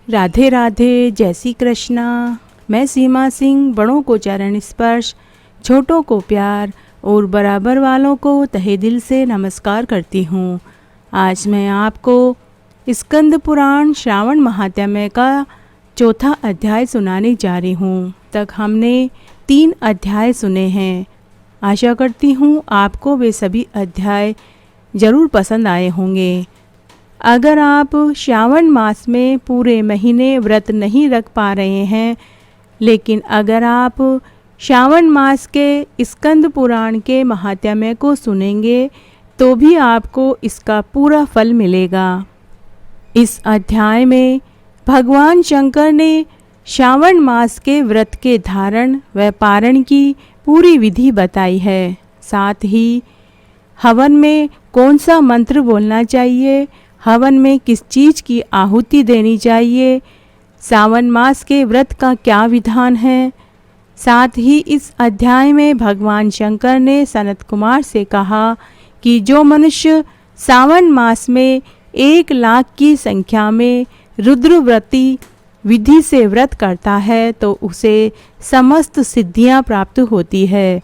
राधे राधे, जय श्री कृष्णा। मैं सीमा सिंह बड़ों को चरण स्पर्श, छोटों को प्यार और बराबर वालों को तहे दिल से नमस्कार करती हूँ। आज मैं आपको स्कंद पुराण श्रावण महात्म्य का चौथा अध्याय सुनाने जा रही हूँ। तक हमने 3 अध्याय सुने हैं। आशा करती हूँ आपको वे सभी अध्याय ज़रूर पसंद आए होंगे। अगर आप श्रावण मास में पूरे महीने व्रत नहीं रख पा रहे हैं, लेकिन अगर आप श्रावण मास के स्कंद पुराण के महात्म्य को सुनेंगे तो भी आपको इसका पूरा फल मिलेगा। इस अध्याय में भगवान शंकर ने श्रावण मास के व्रत के धारण व पारण की पूरी विधि बताई है। साथ ही हवन में कौन सा मंत्र बोलना चाहिए, हवन में किस चीज़ की आहुति देनी चाहिए, सावन मास के व्रत का क्या विधान है। साथ ही इस अध्याय में भगवान शंकर ने सनत कुमार से कहा कि जो मनुष्य सावन मास में 1 लाख की संख्या में रुद्रव्रती विधि से व्रत करता है तो उसे समस्त सिद्धियां प्राप्त होती है।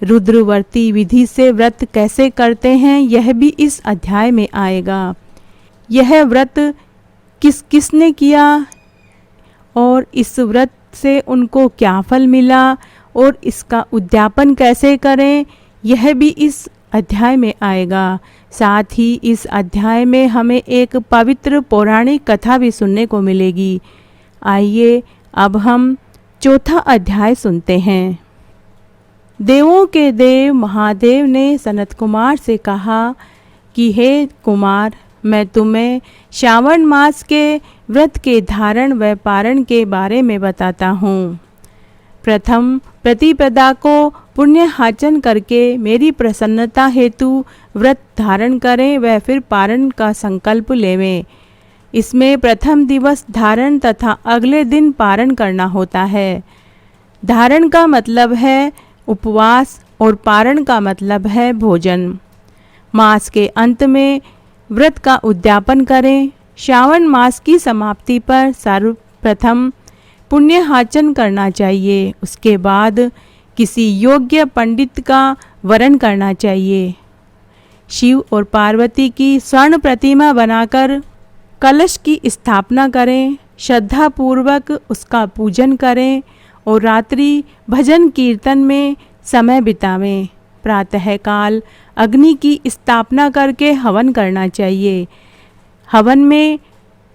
रुद्रव्रती विधि से व्रत कैसे करते हैं यह भी इस अध्याय में आएगा। यह व्रत किसने किया और इस व्रत से उनको क्या फल मिला और इसका उद्यापन कैसे करें यह भी इस अध्याय में आएगा। साथ ही इस अध्याय में हमें एक पवित्र पौराणिक कथा भी सुनने को मिलेगी। आइए अब हम चौथा अध्याय सुनते हैं। देवों के देव महादेव ने सनत कुमार से कहा कि हे कुमार, मैं तुम्हें श्रावण मास के व्रत के धारण व पारण के बारे में बताता हूँ। प्रथम प्रतिपदा को पुण्यार्चन करके मेरी प्रसन्नता हेतु व्रत धारण करें व फिर पारण का संकल्प लेवें। इसमें प्रथम दिवस धारण तथा अगले दिन पारण करना होता है। धारण का मतलब है उपवास और पारण का मतलब है भोजन। मास के अंत में व्रत का उद्यापन करें। श्रावण मास की समाप्ति पर सर्वप्रथम पुण्यार्चन करना चाहिए। उसके बाद किसी योग्य पंडित का वरण करना चाहिए। शिव और पार्वती की स्वर्ण प्रतिमा बनाकर कलश की स्थापना करें। श्रद्धापूर्वक उसका पूजन करें और रात्रि भजन कीर्तन में समय बितावें। प्रातःकाल अग्नि की स्थापना करके हवन करना चाहिए। हवन में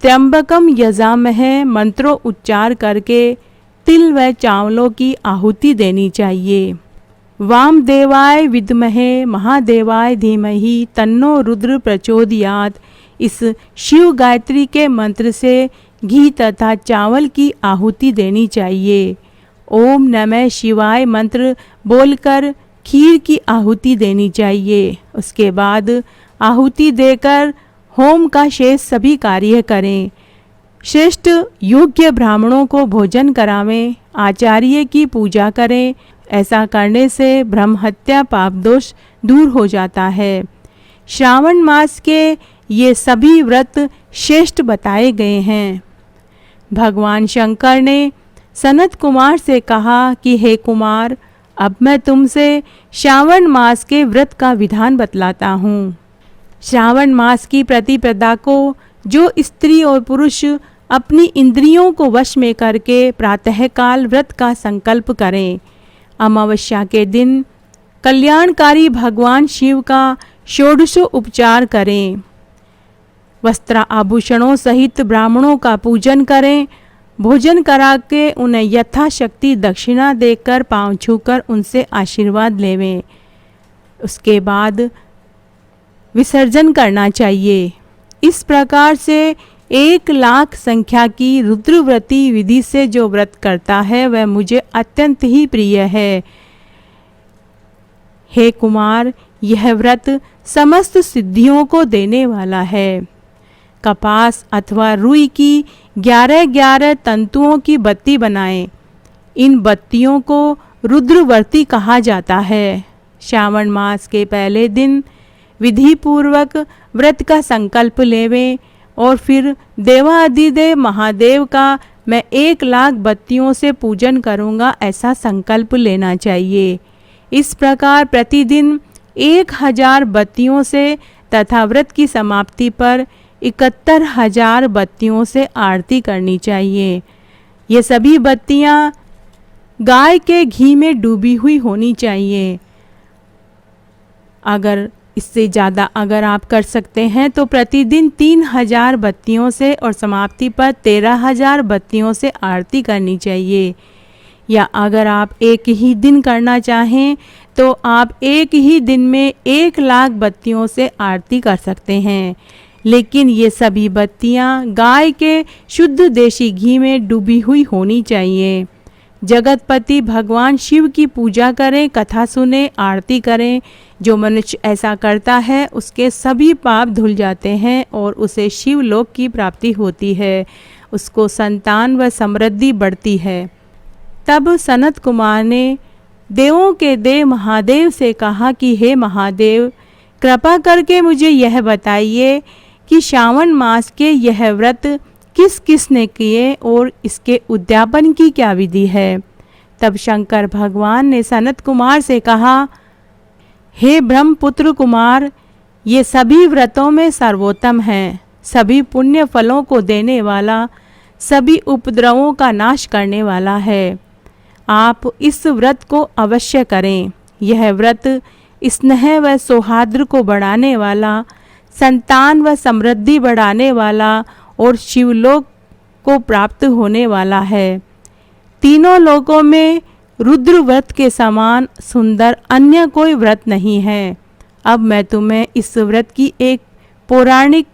त्र्यंबकम यजामहे मंत्रों उच्चार करके तिल व चावलों की आहुति देनी चाहिए। वामदेवाय विद्महे महादेवाय धीमहि तन्नो रुद्र प्रचोदयात्। इस शिव गायत्री के मंत्र से घी तथा चावल की आहुति देनी चाहिए। ओम नमः शिवाय मंत्र बोलकर खीर की आहुति देनी चाहिए। उसके बाद आहुति देकर होम का शेष सभी कार्य करें। श्रेष्ठ योग्य ब्राह्मणों को भोजन करावें। आचार्य की पूजा करें। ऐसा करने से ब्रह्म हत्या पाप दोष दूर हो जाता है। श्रावण मास के ये सभी व्रत श्रेष्ठ बताए गए हैं। भगवान शंकर ने सनत कुमार से कहा कि हे कुमार, अब मैं तुमसे श्रावण मास के व्रत का विधान बतलाता हूँ। श्रावण मास की प्रतिपदा को जो स्त्री और पुरुष अपनी इंद्रियों को वश में करके प्रातःकाल व्रत का संकल्प करें, अमावस्या के दिन कल्याणकारी भगवान शिव का षोडशो उपचार करें, वस्त्र आभूषणों सहित ब्राह्मणों का पूजन करें, भोजन करा के उन्हें यथाशक्ति दक्षिणा देकर पांव छूकर उनसे आशीर्वाद लेवें। उसके बाद विसर्जन करना चाहिए। इस प्रकार से 1 लाख संख्या की रुद्रव्रती विधि से जो व्रत करता है वह मुझे अत्यंत ही प्रिय है। हे कुमार, यह व्रत समस्त सिद्धियों को देने वाला है। कपास अथवा रुई की 11 तंतुओं की बत्ती बनाएं। इन बत्तियों को रुद्रव्रती कहा जाता है। श्रावण मास के पहले दिन विधि पूर्वक व्रत का संकल्प लेवें और फिर देवाधिदेव महादेव का मैं 1,00,000 बत्तियों से पूजन करूँगा, ऐसा संकल्प लेना चाहिए। इस प्रकार प्रतिदिन 1,000 बत्तियों से तथा व्रत की समाप्ति पर 71,000 बत्तियों से आरती करनी चाहिए। ये सभी बत्तियां गाय के घी में डूबी हुई होनी चाहिए। अगर इससे ज़्यादा अगर आप कर सकते हैं तो प्रतिदिन 3,000 बत्तियों से और समाप्ति पर 13,000 बत्तियों से आरती करनी चाहिए। या अगर आप एक ही दिन करना चाहें तो आप एक ही दिन में 1,00,000 बत्तियों से आरती कर सकते हैं, लेकिन ये सभी बत्तियां गाय के शुद्ध देशी घी में डूबी हुई होनी चाहिए। जगतपति भगवान शिव की पूजा करें, कथा सुने, आरती करें। जो मनुष्य ऐसा करता है उसके सभी पाप धुल जाते हैं और उसे शिवलोक की प्राप्ति होती है, उसको संतान व समृद्धि बढ़ती है। तब सनत कुमार ने देवों के देव महादेव से कहा कि हे महादेव, कृपा करके मुझे यह बताइए कि श्रावण मास के यह व्रत किस किस ने किए और इसके उद्यापन की क्या विधि है। तब शंकर भगवान ने सनत कुमार से कहा, हे ब्रह्मपुत्र कुमार, ये सभी व्रतों में सर्वोत्तम हैं, सभी पुण्य फलों को देने वाला, सभी उपद्रवों का नाश करने वाला है। आप इस व्रत को अवश्य करें। यह व्रत स्नेह व सौहार्द को बढ़ाने वाला, संतान व समृद्धि बढ़ाने वाला और शिवलोक को प्राप्त होने वाला है। तीनों लोकों में रुद्र व्रत के समान सुंदर अन्य कोई व्रत नहीं है। अब मैं तुम्हें इस व्रत की एक पौराणिक,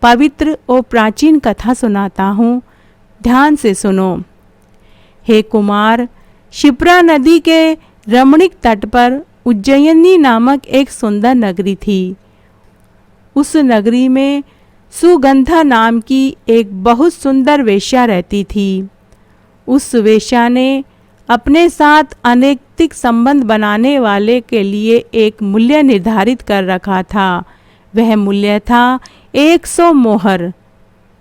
पवित्र और प्राचीन कथा सुनाता हूँ, ध्यान से सुनो। हे कुमार, क्षिप्रा नदी के रमणीक तट पर उज्जयिनी नामक एक सुंदर नगरी थी। उस नगरी में सुगंधा नाम की एक बहुत सुंदर वेश्या रहती थी। उस वेश्या ने अपने साथ अनैतिक संबंध बनाने वाले के लिए एक मूल्य निर्धारित कर रखा था। वह मूल्य था 100 मोहर।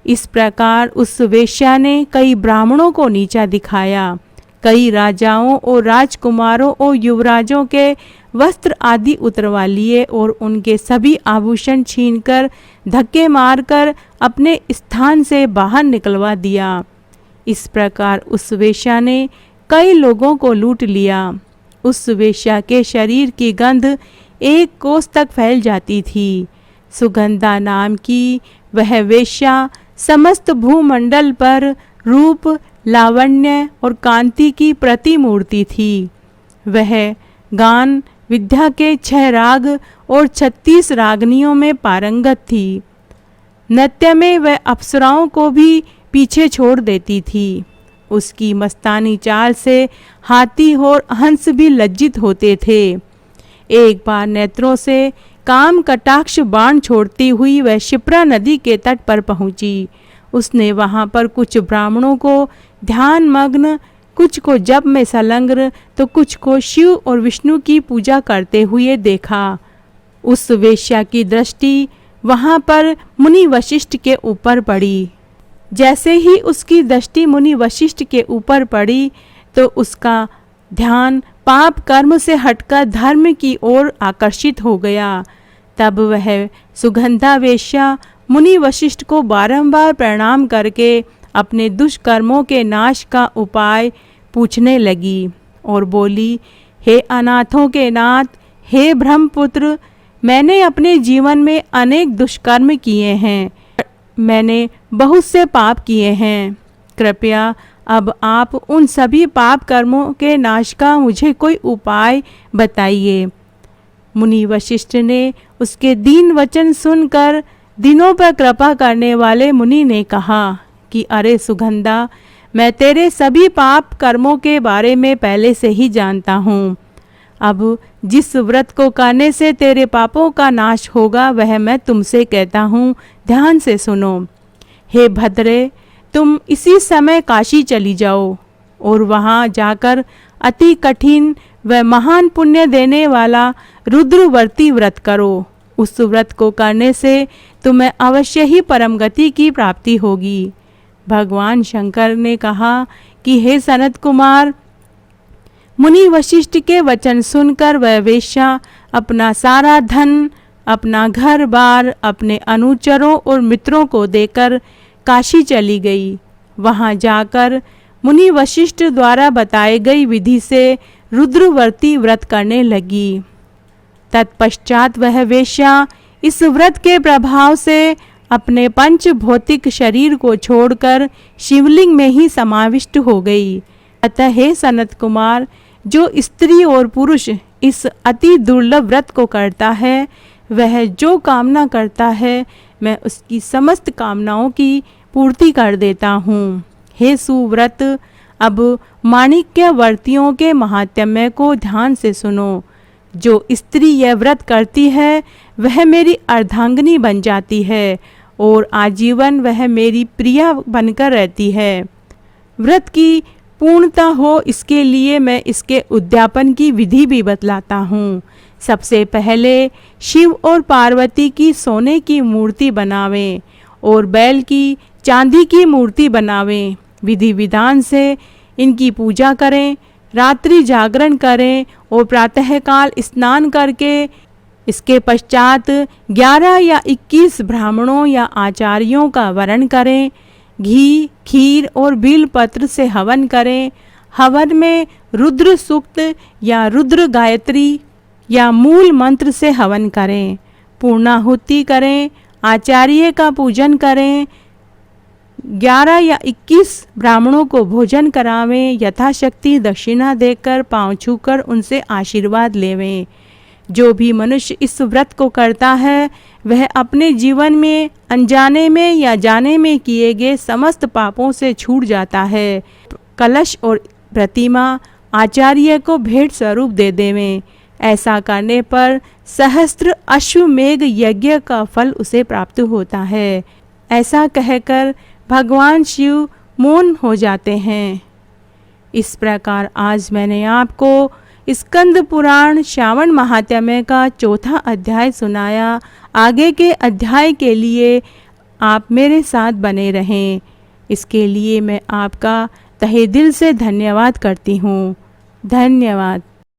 इस प्रकार उस वेश्या ने कई ब्राह्मणों को नीचा दिखाया, कई राजाओं और राजकुमारों और युवराजों के वस्त्र आदि उतरवा लिए और उनके सभी आभूषण छीनकर धक्के मारकर अपने स्थान से बाहर निकलवा दिया। इस प्रकार उस वेश्या ने कई लोगों को लूट लिया। उस वेश्या के शरीर की गंध 1 कोस तक फैल जाती थी। सुगंधा नाम की वह वेश्या समस्त भूमंडल पर रूप, लावण्य और कांति की प्रतिमूर्ति थी। वह गान विद्या के 6 राग और 36 रागनियों में पारंगत थी। नृत्य में वह अप्सराओं को भी पीछे छोड़ देती थी। उसकी मस्तानी चाल से हाथी और हंस भी लज्जित होते थे। एक बार नेत्रों से काम कटाक्ष बाण छोड़ती हुई वह क्षिप्रा नदी के तट पर पहुंची। उसने वहां पर कुछ ब्राह्मणों को ध्यान मग्न, कुछ को जप में संलग्न तो कुछ को शिव और विष्णु की पूजा करते हुए देखा। उस वेश्या की दृष्टि वहां पर मुनि वशिष्ठ के ऊपर पड़ी। जैसे ही उसकी दृष्टि मुनि वशिष्ठ के ऊपर पड़ी तो उसका ध्यान पाप कर्म से हटकर धर्म की ओर आकर्षित हो गया। तब वह सुगंधा वेश्या मुनि वशिष्ठ को बारंबार प्रणाम करके अपने दुष्कर्मों के नाश का उपाय पूछने लगी और बोली, हे अनाथों के नाथ, हे ब्रह्मपुत्र, मैंने अपने जीवन में अनेक दुष्कर्म किए हैं, मैंने बहुत से पाप किए हैं। कृपया अब आप उन सभी पाप कर्मों के नाश का मुझे कोई उपाय बताइए। मुनि वशिष्ठ ने उसके दीन वचन सुनकर दिनों पर कृपा करने वाले मुनि ने कहा कि अरे सुगंधा, मैं तेरे सभी पाप कर्मों के बारे में पहले से ही जानता हूँ। अब जिस व्रत को करने से तेरे पापों का नाश होगा वह मैं तुमसे कहता हूँ, ध्यान से सुनो। हे भद्रे, तुम इसी समय काशी चली जाओ और वहाँ जाकर अति कठिन व महान पुण्य देने वाला रुद्रवर्ती व्रत करो। उस व्रत को करने से तुम्हें अवश्य ही परम गति की प्राप्ति होगी। भगवान शंकर ने कहा कि हे सनत कुमार, मुनि वशिष्ठ के वचन सुनकर वह वेश्या अपना सारा धन, अपना घर बार, अपने अनुचरों और मित्रों को देकर काशी चली गई। वहां जाकर मुनि वशिष्ठ द्वारा बताई गई विधि से रुद्रवर्ती व्रत करने लगी। तत्पश्चात वह वेश्या इस व्रत के प्रभाव से अपने पंच भौतिक शरीर को छोड़कर शिवलिंग में ही समाविष्ट हो गई। अतः हे सनत कुमार, जो स्त्री और पुरुष इस अति दुर्लभ व्रत को करता है, वह जो कामना करता है मैं उसकी समस्त कामनाओं की पूर्ति कर देता हूँ। हे सुव्रत, अब माणिक्यवर्तियों के महात्म्य को ध्यान से सुनो। जो स्त्री यह व्रत करती है वह मेरी अर्धांगिनी बन जाती है और आजीवन वह मेरी प्रिया बनकर रहती है। व्रत की पूर्णता हो इसके लिए मैं इसके उद्यापन की विधि भी बतलाता हूँ। सबसे पहले शिव और पार्वती की सोने की मूर्ति बनावें और बैल की चांदी की मूर्ति बनावें। विधि विधान से इनकी पूजा करें, रात्रि जागरण करें और प्रातःकाल स्नान करके इसके पश्चात 11 या 21 ब्राह्मणों या आचार्यों का वरण करें। घी, खीर और बेलपत्र से हवन करें। हवन में रुद्र सूक्त या रुद्र गायत्री या मूल मंत्र से हवन करें। पूर्णाहुति करें, आचार्य का पूजन करें। 11 या 21 ब्राह्मणों को भोजन करावें। यथाशक्ति दक्षिणा देकर पांव छूकर उनसे आशीर्वाद लेवें। जो भी मनुष्य इस व्रत को करता है वह अपने जीवन में अनजाने में या जाने में किए गए समस्त पापों से छूट जाता है। कलश और प्रतिमा आचार्य को भेंट स्वरूप दे देवें। ऐसा करने पर सहस्त्र अश्वमेघ यज्ञ का फल उसे प्राप्त होता है। ऐसा कहकर भगवान शिव मौन हो जाते हैं। इस प्रकार आज मैंने आपको स्कंद पुराण श्रावण महात्म्य का 4था अध्याय सुनाया। आगे के अध्याय के लिए आप मेरे साथ बने रहें, इसके लिए मैं आपका तहे दिल से धन्यवाद करती हूँ। धन्यवाद।